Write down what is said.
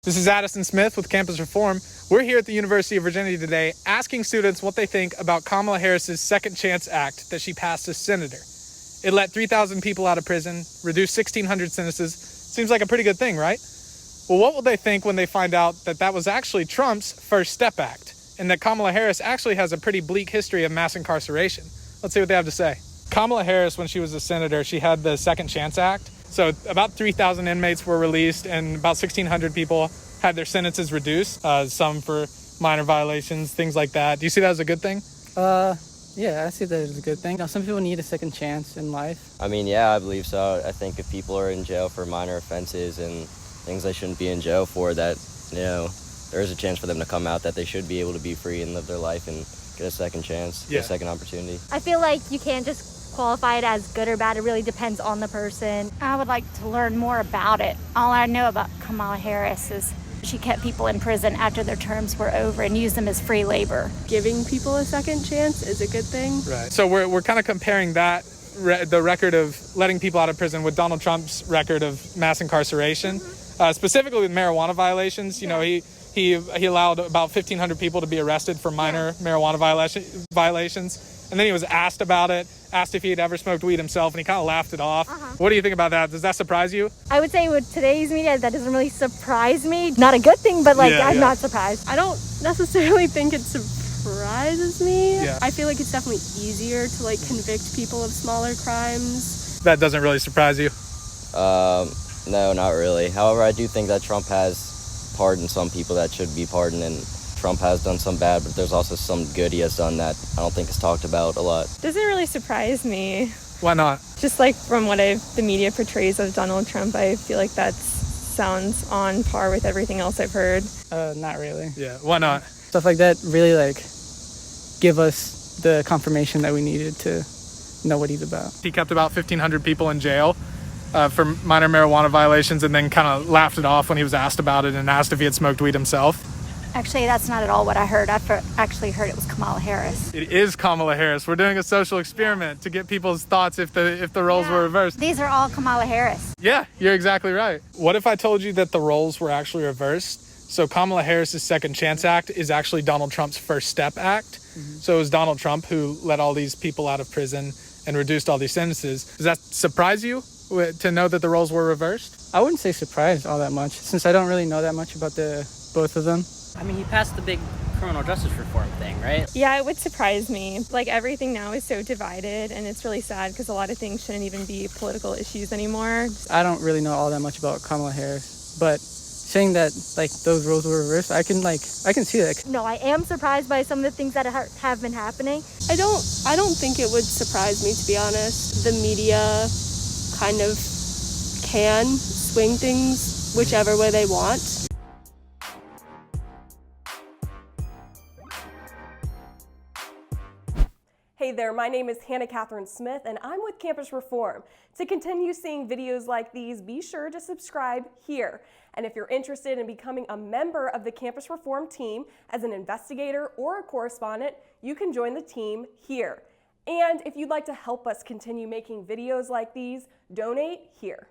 This is Addison Smith with Campus Reform. We're here at the University of Virginia today asking students what they think about Kamala Harris's Second Chance Act that she passed as senator. It let 3,000 people out of prison, reduced 1,600 sentences. Seems like a pretty good thing, right? Well, what will they think when they find out that that was actually Trump's First Step Act and that Kamala Harris actually has a pretty bleak history of mass incarceration? Let's see what they have to say. Kamala Harris, when she was a senator, she had the Second Chance Act. So about 3,000 inmates were released and about 1,600 people had their sentences reduced, some for minor violations, things like that. Do you see that as a good thing? Yeah, I see that as a good thing. Some people need a second chance in life. I mean, yeah, I believe so. I think if people are in jail for minor offenses and things they shouldn't be in jail for, that, there is a chance for them to come out, that they should be able to be free and live their life and get a second chance, get a second opportunity. I feel like you can't just qualify it as good or bad. It really depends on the person. I would like to learn more about it. All I know about Kamala Harris is she kept people in prison after their terms were over and used them as free labor. Giving people a second chance is a good thing. Right. So we're kind of comparing that, the record of letting people out of prison with Donald Trump's record of mass incarceration, specifically with marijuana violations. You know, he allowed about 1,500 people to be arrested for minor marijuana violations. And then he was asked about it, asked if he had ever smoked weed himself, and he kind of laughed it off. What do you think about that? Does that surprise you? I would say with today's media, that doesn't really surprise me. Not a good thing, but I'm not surprised. I don't necessarily think it surprises me. Yeah. I feel like it's definitely easier to convict people of smaller crimes. That doesn't really surprise you? No, not really. However, I do think that Trump has pardoned some people that should be pardoned, and Trump has done some bad, but there's also some good he has done that I don't think is talked about a lot. Doesn't really surprise me. Why not? Just from what the media portrays of Donald Trump, I feel like that sounds on par with everything else I've heard. Not really. Yeah, why not? Stuff like that really give us the confirmation that we needed to know what he's about. He kept about 1,500 people in jail for minor marijuana violations and then kind of laughed it off when he was asked about it and asked if he had smoked weed himself. Actually, that's not at all what I heard. I actually heard it was Kamala Harris. It is Kamala Harris. We're doing a social experiment to get people's thoughts if the roles were reversed. These are all Kamala Harris. Yeah, you're exactly right. What if I told you that the roles were actually reversed? So Kamala Harris's Second Chance Act is actually Donald Trump's First Step Act. So it was Donald Trump who let all these people out of prison and reduced all these sentences. Does that surprise you to know that the roles were reversed? I wouldn't say surprised all that much, since I don't really know that much about both of them. I mean, he passed the big criminal justice reform thing, right? Yeah, it would surprise me. Everything now is so divided, and it's really sad because a lot of things shouldn't even be political issues anymore. I don't really know all that much about Kamala Harris, but saying that those roles were reversed, I can see that. No, I am surprised by some of the things that have been happening. I don't think it would surprise me, to be honest. The media kind of can swing things whichever way they want. Hey there, my name is Hannah Catherine Smith and I'm with Campus Reform. To continue seeing videos like these, be sure to subscribe here. And if you're interested in becoming a member of the Campus Reform team as an investigator or a correspondent, you can join the team here. And if you'd like to help us continue making videos like these, donate here.